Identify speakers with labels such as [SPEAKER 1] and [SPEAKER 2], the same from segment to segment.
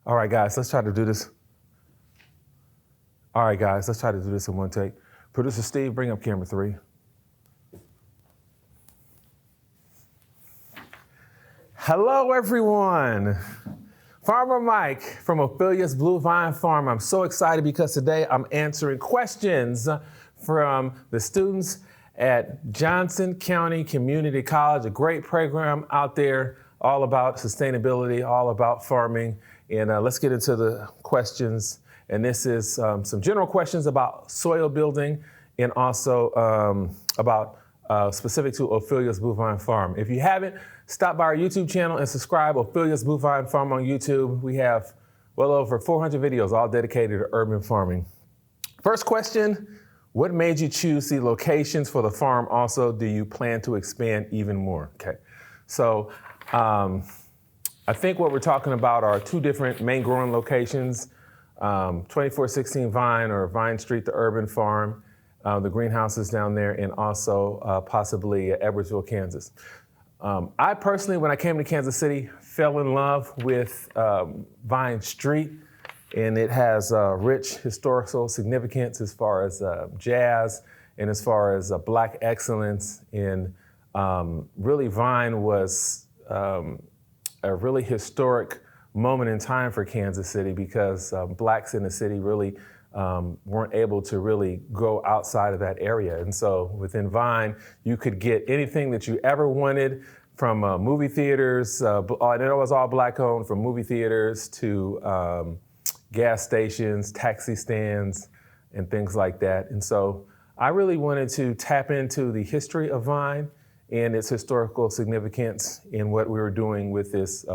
[SPEAKER 1] All right, guys, let's try to do this. All right, guys, let's try to do this in one take. Producer Steve, bring up camera 3. Hello, everyone. Farmer Mike from Ophelia's Blue Vine Farm. I'm so excited because today I'm answering questions from the students at Johnson County Community College, a great program out there all about sustainability, all about farming. And let's get into the questions. And this is some general questions about soil building and also about specific to Ophelia's Blue Vine Farm. If you haven't, stop by our YouTube channel and subscribe. Ophelia's Blue Vine Farm on YouTube. We have well over 400 videos all dedicated to urban farming. First question, what made you choose the locations for the farm? Also, do you plan to expand even more? Okay, so I think what we're talking about are two different main growing locations, 2416 Vine or Vine Street, the urban farm, the greenhouses down there, and also possibly Edwardsville, Kansas. I personally, when I came to Kansas City, fell in love with Vine Street, and it has rich historical significance as far as jazz and as far as Black excellence. And really, Vine was a really historic moment in time for Kansas City because Blacks in the city really weren't able to really go outside of that area. And so within Vine, you could get anything that you ever wanted from movie theaters, and it was all Black owned, from movie theaters to gas stations, taxi stands, and things like that. And so I really wanted to tap into the history of Vine and its historical significance in what we were doing with this,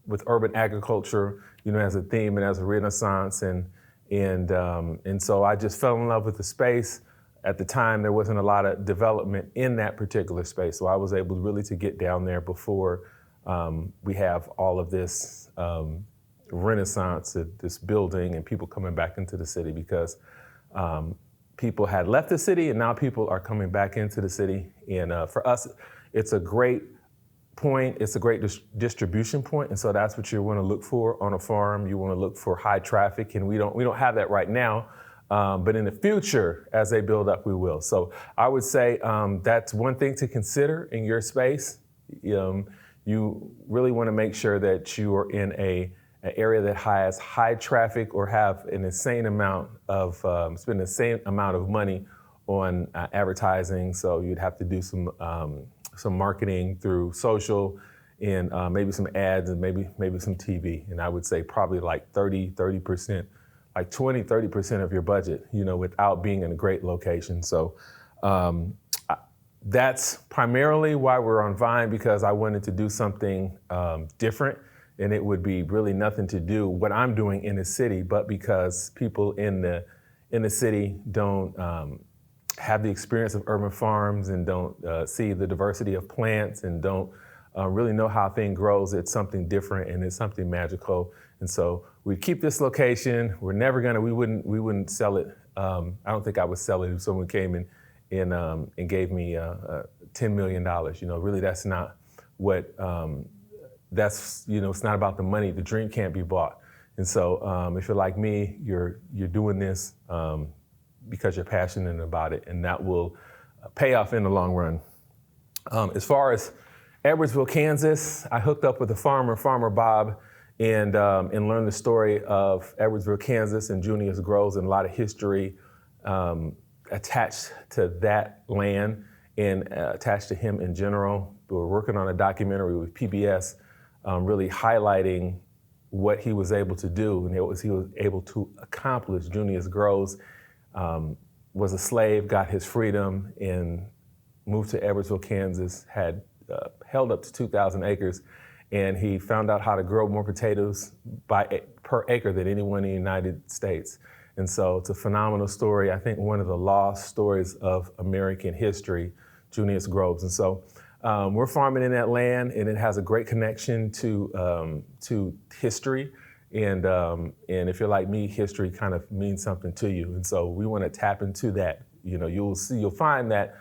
[SPEAKER 1] with urban agriculture, as a theme and as a renaissance. And so I just fell in love with the space. At the time, there wasn't a lot of development in that particular space. So I was able really to get down there before we have all of this renaissance, this building and people coming back into the city, because people had left the city and now people are coming back into the city. And for us, it's a great point. It's a great distribution point. And so that's what you want to look for on a farm. You want to look for high traffic, and we don't have that right now. But in the future, as they build up, we will. So I would say that's one thing to consider in your space. You really want to make sure that you are in an area that has high traffic or have an insane amount of, spend the same amount of money on advertising. So you'd have to do some marketing through social and maybe some ads and maybe some TV. And I would say probably like 30%, like 20-30% of your budget, without being in a great location. So that's primarily why we're on Vine, because I wanted to do something different, and it would be really nothing to do what I'm doing in the city, but because people in the city don't have the experience of urban farms and don't see the diversity of plants and don't really know how things grows. It's something different and it's something magical. And so we keep this location. We're never we wouldn't sell it. I don't think I would sell it if someone came and gave me $10 million. Really that's not what, it's not about the money. The dream can't be bought. And so if you're like me, you're doing this because you're passionate about it, and that will pay off in the long run. As far as Edwardsville, Kansas, I hooked up with a Farmer Bob, and learned the story of Edwardsville, Kansas, and Junius Groves, and a lot of history attached to that land and attached to him in general. We were working on a documentary with PBS, really highlighting what he was able to do and what he was able to accomplish. Junius Groves was a slave, got his freedom, and moved to Edwardsville, Kansas, had held up to 2,000 acres, and he found out how to grow more potatoes per acre than anyone in the United States. And so it's a phenomenal story. I think one of the lost stories of American history, Junius Groves. And so we're farming in that land, and it has a great connection to history. And if you're like me, history kind of means something to you. And so we want to tap into that. You'll find that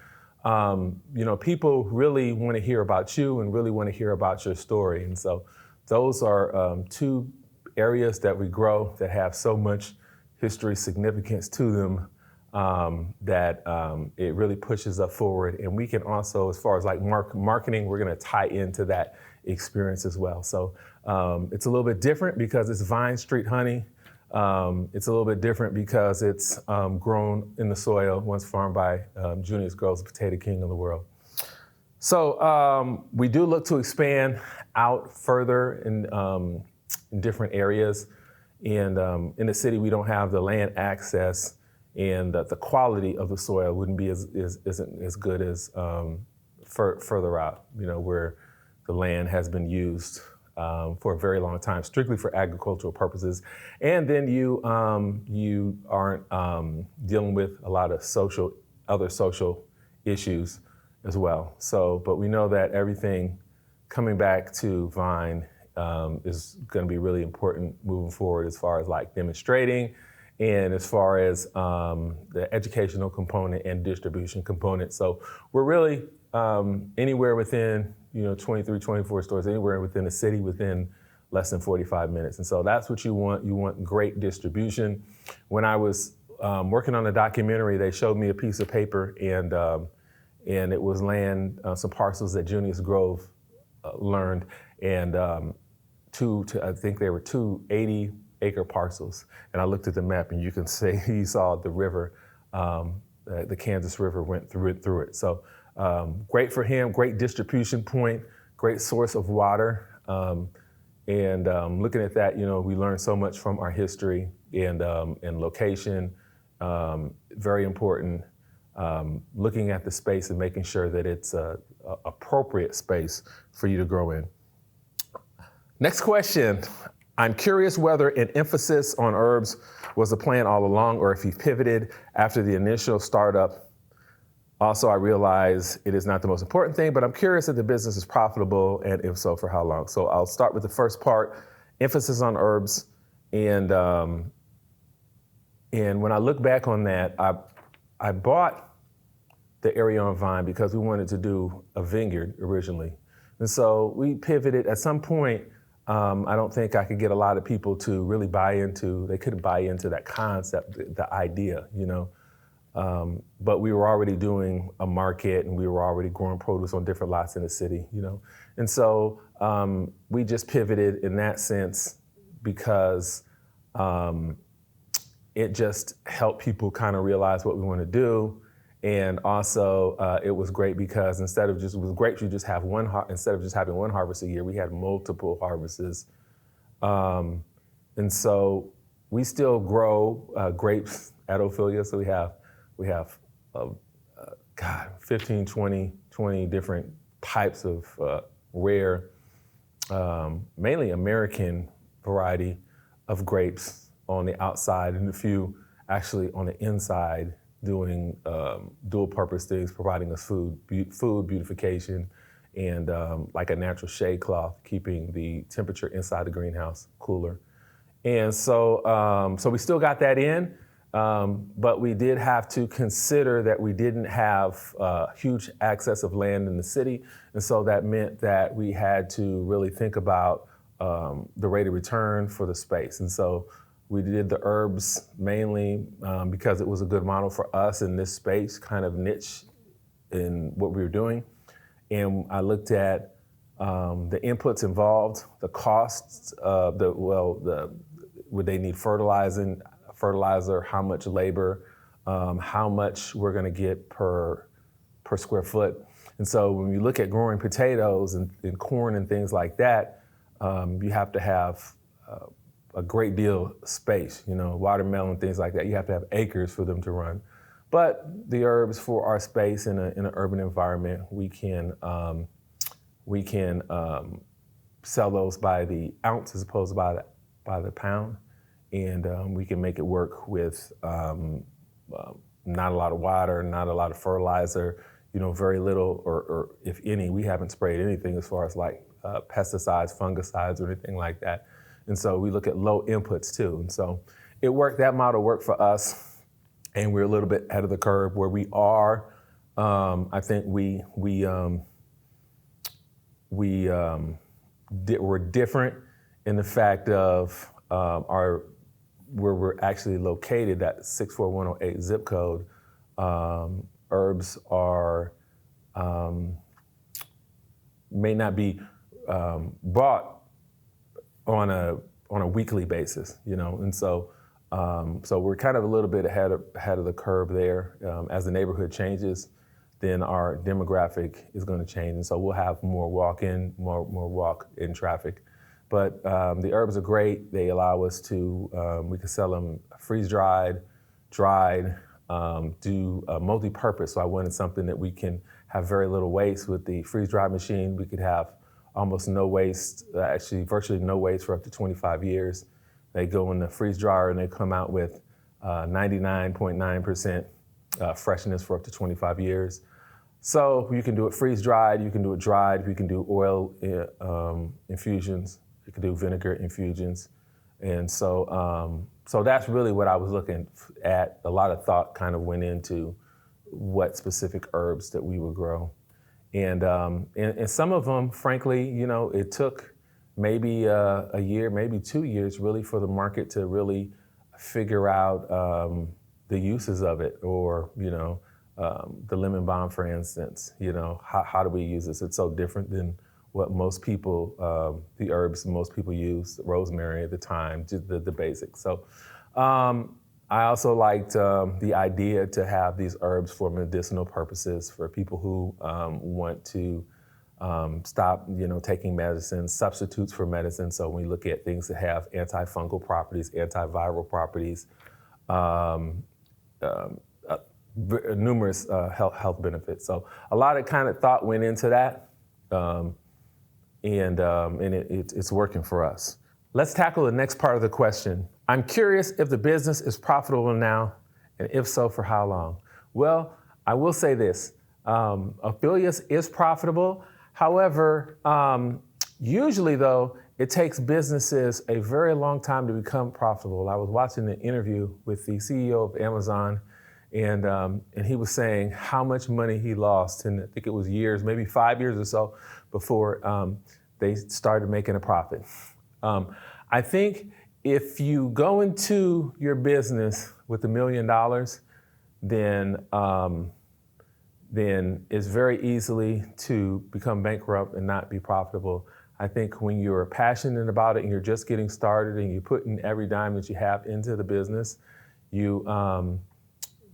[SPEAKER 1] people really want to hear about you and really want to hear about your story. And so those are two areas that we grow that have so much history significance to them that it really pushes us forward. And we can also, as far as like marketing, we're going to tie into that experience as well. So it's a little bit different because it's Vine Street honey. It's a little bit different because it's grown in the soil, once farmed by Junius Groves, the potato king of the world. So we do look to expand out further in different areas. And in the city, we don't have the land access, and the quality of the soil wouldn't be isn't as good as further out, where the land has been used for a very long time, strictly for agricultural purposes. And then you aren't dealing with a lot of other social issues as well. So, but we know that everything coming back to Vine is going to be really important moving forward, as far as like demonstrating, and as far as the educational component and distribution component. So we're really anywhere within 23, 24 stores, anywhere within the city within less than 45 minutes. And so that's what you want. You want great distribution. When I was working on the documentary, they showed me a piece of paper, and it was land, some parcels that Junius Grove learned, and I think they were 2 80-acre parcels. And I looked at the map, and you can see you saw the river, the Kansas River went through it. So great for him, great distribution point, great source of water. And looking at that, we learned so much from our history and location, very important. Looking at the space and making sure that it's a appropriate space for you to grow in. Next question. I'm curious whether an emphasis on herbs was the plan all along, or if you pivoted after the initial startup. Also, I realize it is not the most important thing, but I'm curious if the business is profitable, and if so, for how long. So I'll start with the first part, emphasis on herbs. And when I look back on that, I bought the area on Vine because we wanted to do a vineyard originally. And so we pivoted at some point. I don't think I could get a lot of people to really they couldn't buy into that concept, the idea, but we were already doing a market, and we were already growing produce on different lots in the city, And so we just pivoted in that sense because it just helped people kind of realize what we want to do. And also, it was great because instead of just having one harvest a year, we had multiple harvests. And so we still grow grapes at Ophelia. So we have 15, 20 different types of rare, mainly American variety of grapes on the outside, and a few actually on the inside, doing dual purpose things, providing us food beautification, and like a natural shade cloth, keeping the temperature inside the greenhouse cooler. And so we still got that in, but we did have to consider that we didn't have huge access of land in the city. And so that meant that we had to really think about the rate of return for the space. And so we did the herbs mainly because it was a good model for us in this space, kind of niche in what we were doing. And I looked at the inputs involved, the costs, would they need fertilizer, how much labor, how much we're going to get per square foot. And so when you look at growing potatoes and corn and things like that, you have to have a great deal of space, watermelon, things like that. You have to have acres for them to run. But the herbs, for our space in an urban environment, we can sell those by the ounce as opposed to by the pound, and we can make it work with not a lot of water, not a lot of fertilizer, very little, or if any. We haven't sprayed anything as far as like pesticides, fungicides, or anything like that. And so we look at low inputs too. And so that model worked for us, and we're a little bit ahead of the curve where we are. I think we're different in the fact of are where we're actually located, that 64108 zip code, herbs are may not be bought on a weekly basis, and so we're kind of a little bit ahead of the curve there. As the neighborhood changes, then our demographic is going to change, and so we'll have more walk-in, more walk-in traffic. But the herbs are great. They allow us to we can sell them freeze-dried, dried, do multi-purpose. So I wanted something that we can have very little waste. With the freeze-dry machine, we could have almost no waste, actually virtually no waste for up to 25 years. They go in the freeze dryer and they come out with 99.9% freshness for up to 25 years. So you can do it freeze-dried, you can do it dried, you can do oil infusions, you can do vinegar infusions. And so that's really what I was looking at. A lot of thought kind of went into what specific herbs that we would grow. And some of them, frankly, it took maybe a year, maybe 2 years really for the market to really figure out the uses of it, or, the lemon balm, for instance, how do we use this? It's so different than what most people, the herbs most people use, rosemary at the time, just the basics. So I also liked the idea to have these herbs for medicinal purposes, for people who want to stop, taking medicine, substitutes for medicine. So when we look at things that have antifungal properties, antiviral properties, numerous health benefits. So a lot of kind of thought went into that, and it's working for us. Let's tackle the next part of the question. I'm curious if the business is profitable now, and if so, for how long? Well, I will say this, Ophelia is profitable. However, usually though, it takes businesses a very long time to become profitable. I was watching an interview with the CEO of Amazon, and he was saying how much money he lost, and I think it was years, maybe 5 years or so, before they started making a profit. I think if you go into your business with $1 million, then it's very easily to become bankrupt and not be profitable. I think when you're passionate about it and you're just getting started and you're putting every dime that you have into the business, you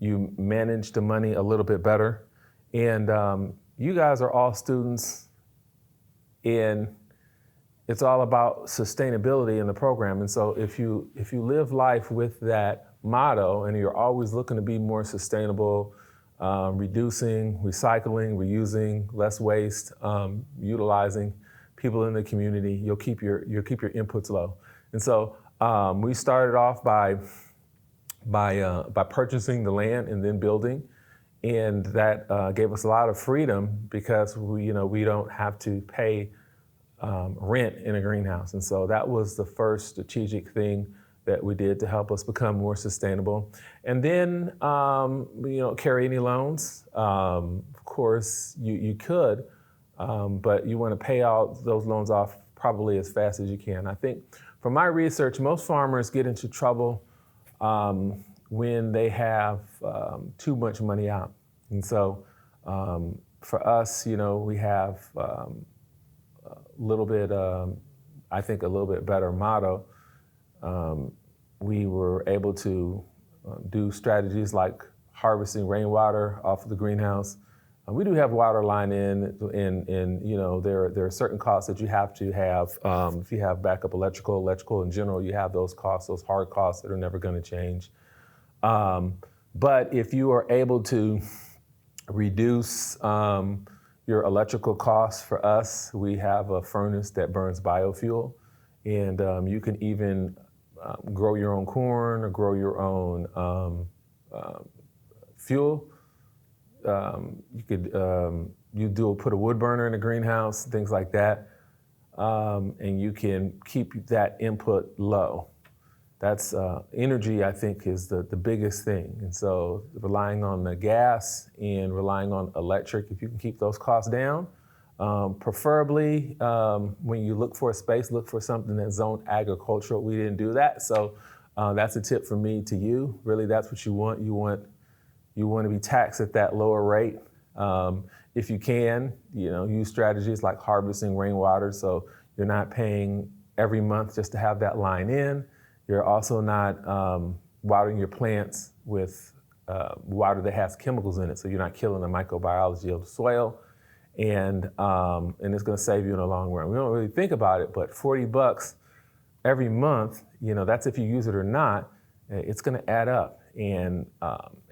[SPEAKER 1] manage the money a little bit better. And you guys are all students, and it's all about sustainability in the program. And so if you live life with that motto and you're always looking to be more sustainable, reducing, recycling, reusing, less waste, utilizing people in the community, you'll keep your inputs low. And so we started off by purchasing the land and then building, and that gave us a lot of freedom because we don't have to pay rent in a greenhouse. And so that was the first strategic thing that we did to help us become more sustainable. And then we don't carry any loans. Of course, you could, but you want to pay all those loans off probably as fast as you can. I think from my research, most farmers get into trouble when they have too much money out. And so for us, we have little bit, I think a little bit better motto. We were able to do strategies like harvesting rainwater off of the greenhouse. We do have water line in, and there are certain costs that you have to have. If you have backup electrical in general, you have those costs, those hard costs that are never going to change. But if you are able to reduce your electrical costs, for us, we have a furnace that burns biofuel, and you can even grow your own corn or grow your own fuel. You could put a wood burner in a greenhouse, things like that, and you can keep that input low. That's energy, I think, is the biggest thing. And so relying on the gas and relying on electric, if you can keep those costs down, Preferably, when you look for a space, look for something that's zoned agricultural. We didn't do that, so that's a tip from me to you. Really, that's what you want. You want to be taxed at that lower rate. If you can, use strategies like harvesting rainwater, so you're not paying every month just to have that line in. You're also not watering your plants with water that has chemicals in it, so you're not killing the microbiology of the soil, and it's going to save you in the long run. We don't really think about it, but $40 every month, that's if you use it or not. It's going to add up, and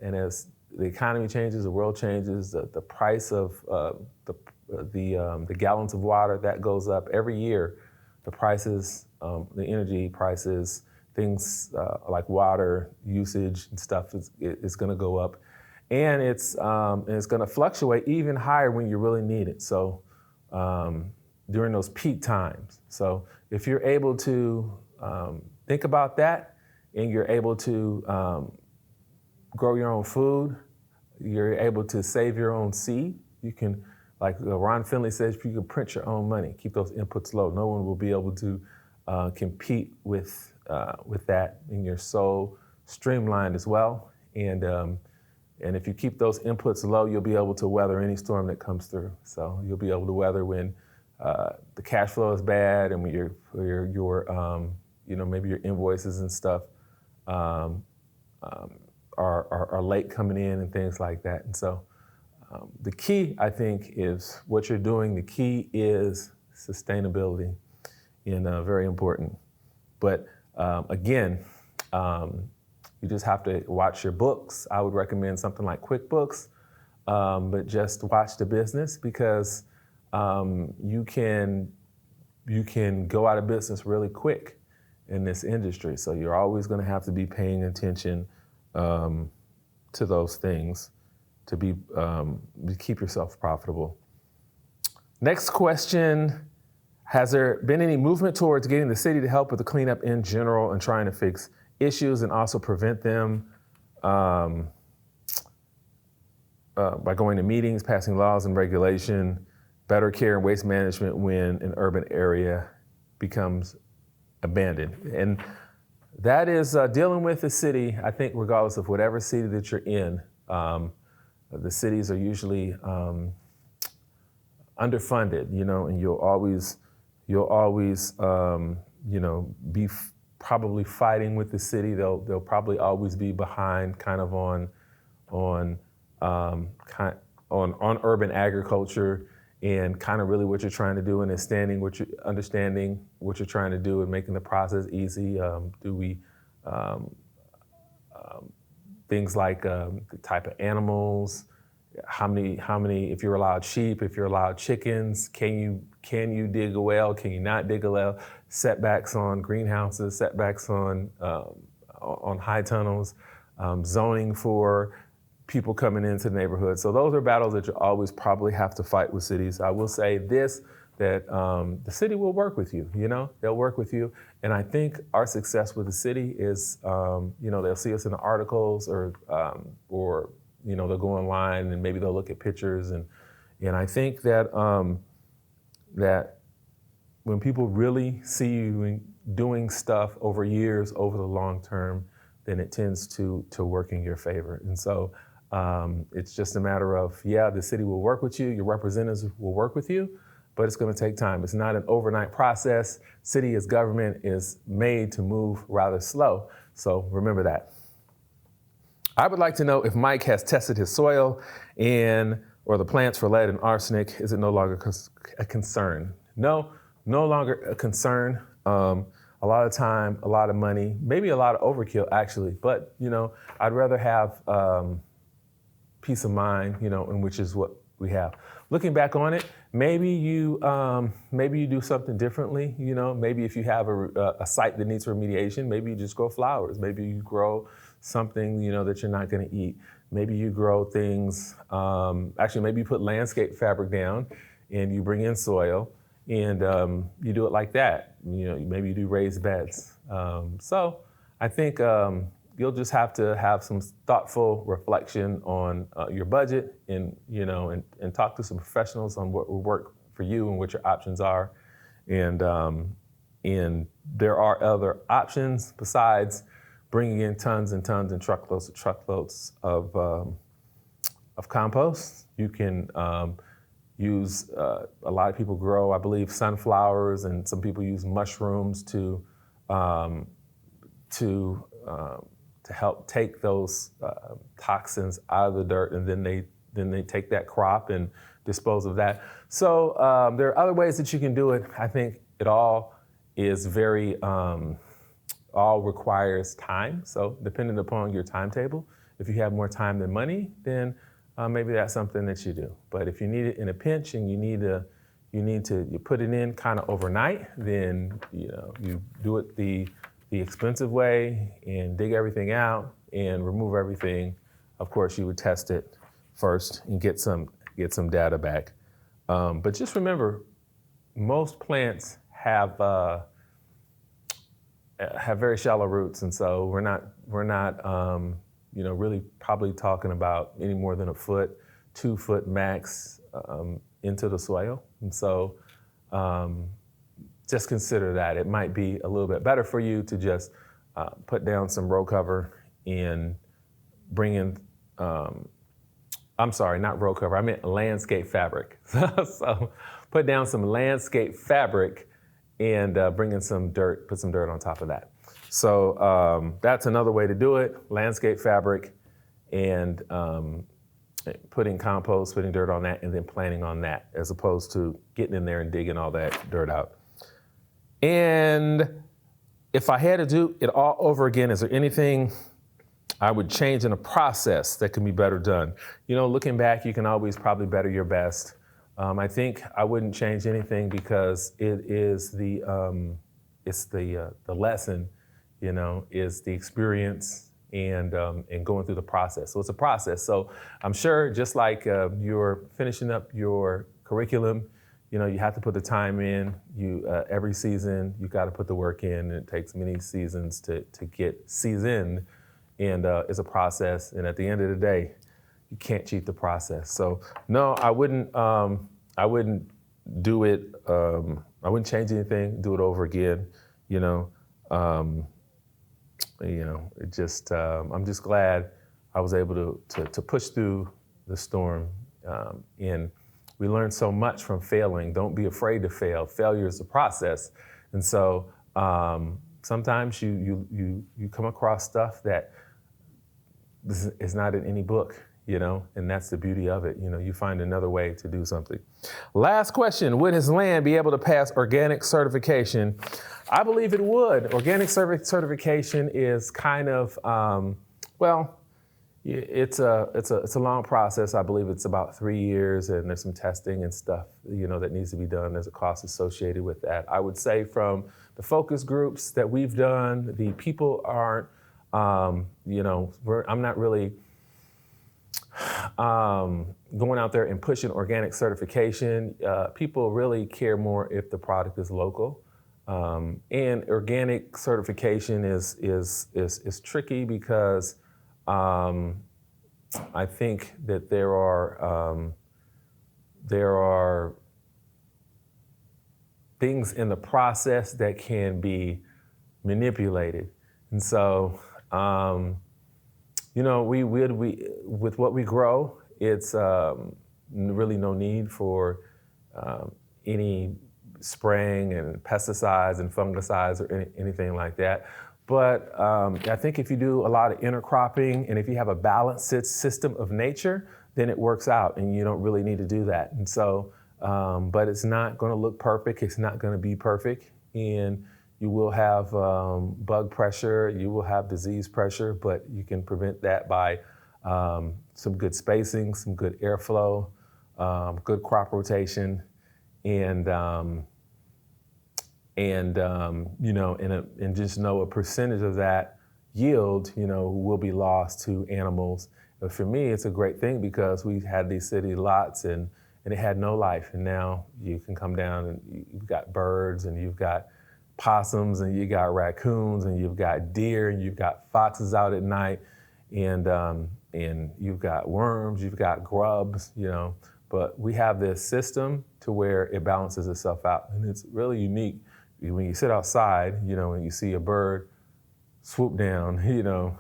[SPEAKER 1] as the economy changes, the world changes, the price of the gallons of water that goes up every year. The prices, the energy prices, things like water usage and stuff is going to go up, and it's going to fluctuate even higher when you really need it. So during those peak times. So if you're able to think about that, and you're able to grow your own food, you're able to save your own seed. You can, like Ron Finley says, you can print your own money. Keep those inputs low. No one will be able to compete with that, and you're so streamlined as well. And if you keep those inputs low, you'll be able to weather any storm that comes through. So you'll be able to weather when the cash flow is bad, and when your maybe your invoices and stuff are late coming in and things like that. And so the key, I think, is what you're doing. The key is sustainability, and very important. But again, you just have to watch your books. I would recommend something like QuickBooks, but just watch the business, because you can go out of business really quick in this industry. So you're always going to have to be paying attention to those things to keep yourself profitable. Next question: has there been any movement towards getting the city to help with the cleanup in general and trying to fix issues and also prevent them by going to meetings, passing laws and regulation, better care and waste management when an urban area becomes abandoned? And that is dealing with the city, I think, regardless of whatever city that you're in. The cities are usually underfunded, and you'll always be probably fighting with the city. They'll probably always be behind, kind of on urban agriculture, and kind of really what you're trying to do, and understanding what you're trying to do and making the process easy. Things like the type of animals, how many, if you're allowed sheep, if you're allowed chickens, can you dig a well, can you not dig a well, setbacks on greenhouses, setbacks on high tunnels, zoning for people coming into the neighborhood. So those are battles that you always probably have to fight with cities. I will say this, that the city will work with you, they'll work with you. And I think our success with the city is, they'll see us in the articles or they'll go online and maybe they'll look at pictures. And I think that that when people really see you doing stuff over years, over the long term, then it tends to work in your favor. And so it's just a matter of, the city will work with you, your representatives will work with you, but it's going to take time. It's not an overnight process. City as government is made to move rather slow. So remember that. I would like to know if Mike has tested his soil or the plants for lead and arsenic. Is it no longer a concern? No longer a concern. A lot of time, a lot of money, maybe a lot of overkill actually, but I'd rather have peace of mind, and which is what we have. Looking back on it, maybe you do something differently. Maybe if you have a site that needs remediation, maybe you just grow flowers. Maybe you grow something that you're not going to eat. Maybe you grow things. Maybe you put landscape fabric down, and you bring in soil, and you do it like that. Maybe you do raised beds. So I think you'll just have to have some thoughtful reflection on your budget, and talk to some professionals on what will work for you and what your options are. And there are other options besides bringing in tons and tons and truckloads of compost. You can use, a lot of people grow, I believe, sunflowers, and some people use mushrooms to help take those toxins out of the dirt, and then they take that crop and dispose of that. So there are other ways that you can do it. I think it all is very, all requires time. So depending upon your timetable, if you have more time than money, then maybe that's something that you do. But if you need it in a pinch and you put it in kind of overnight, then you do it the expensive way and dig everything out and remove everything. Of course, you would test it first and get some data back. But just remember, most plants have very shallow roots, and so we're not really probably talking about any more than a foot, 2 foot max into the soil. And so just consider that. It might be a little bit better for you to just put down some row cover and bring in, I'm sorry, not row cover, I meant landscape fabric. So put down some landscape fabric and bring in some dirt, put some dirt on top of that. So that's another way to do it, landscape fabric, and putting compost, putting dirt on that, and then planting on that, as opposed to getting in there and digging all that dirt out. And if I had to do it all over again, is there anything I would change in a process that can be better done? Looking back, you can always probably better your best. I think I wouldn't change anything because it is the lesson, is the experience and going through the process. So it's a process. So I'm sure just like you're finishing up your curriculum, you have to put the time in. Every season, you got to put the work in. And it takes many seasons to get seasoned, and it's a process. And at the end of the day, you can't cheat the process. So no, I wouldn't do it. I wouldn't change anything. Do it over again. I'm just glad I was able to push through the storm. And we learn so much from failing. Don't be afraid to fail. Failure is a process. And so sometimes you come across stuff that is not in any book, and that's the beauty of it. You find another way to do something. Last question, would his land be able to pass organic certification? I believe it would. Organic certification is kind of, it's a long process. I believe it's about 3 years, and there's some testing and stuff, that needs to be done. There's a cost associated with that. I would say from the focus groups that we've done, the people aren't, I'm not really going out there and pushing organic certification. People really care more if the product is local. And organic certification is tricky because I think that there are things in the process that can be manipulated, and so we with what we grow, it's really no need for any spraying and pesticides and fungicides or anything like that. But I think if you do a lot of intercropping and if you have a balanced system of nature, then it works out and you don't really need to do that. And so, but it's not going to look perfect. It's not going to be perfect. And you will have bug pressure, you will have disease pressure, but you can prevent that by some good spacing, some good airflow, good crop rotation, and just know a percentage of that yield, will be lost to animals. But for me, it's a great thing because we had these city lots and it had no life. And now you can come down and you've got birds and you've got possums and you got raccoons and you've got deer and you've got foxes out at night and you've got worms, you've got grubs, but we have this system to where it balances itself out. And it's really unique. When you sit outside, and you see a bird swoop down, and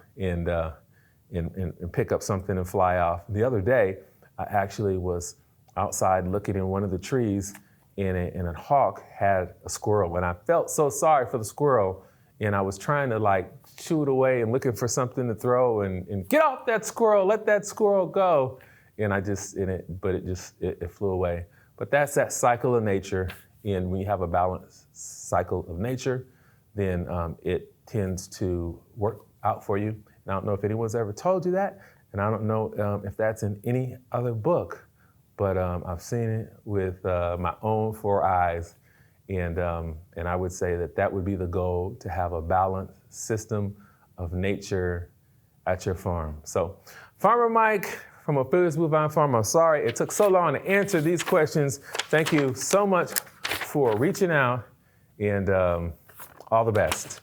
[SPEAKER 1] pick up something and fly off. The other day, I actually was outside looking in one of the trees, and a hawk had a squirrel. And I felt so sorry for the squirrel. And I was trying to shoo it away and looking for something to throw and get off that squirrel, let that squirrel go. And it flew away. But that's that cycle of nature. And when you have a balanced cycle of nature, then it tends to work out for you. And I don't know if anyone's ever told you that. And I don't know if that's in any other book, but I've seen it with my own 4 eyes. And I would say that would be the goal, to have a balanced system of nature at your farm. So Farmer Mike from Ophelia's Blue Vine Farm, I'm sorry it took so long to answer these questions. Thank you so much for reaching out, and all the best.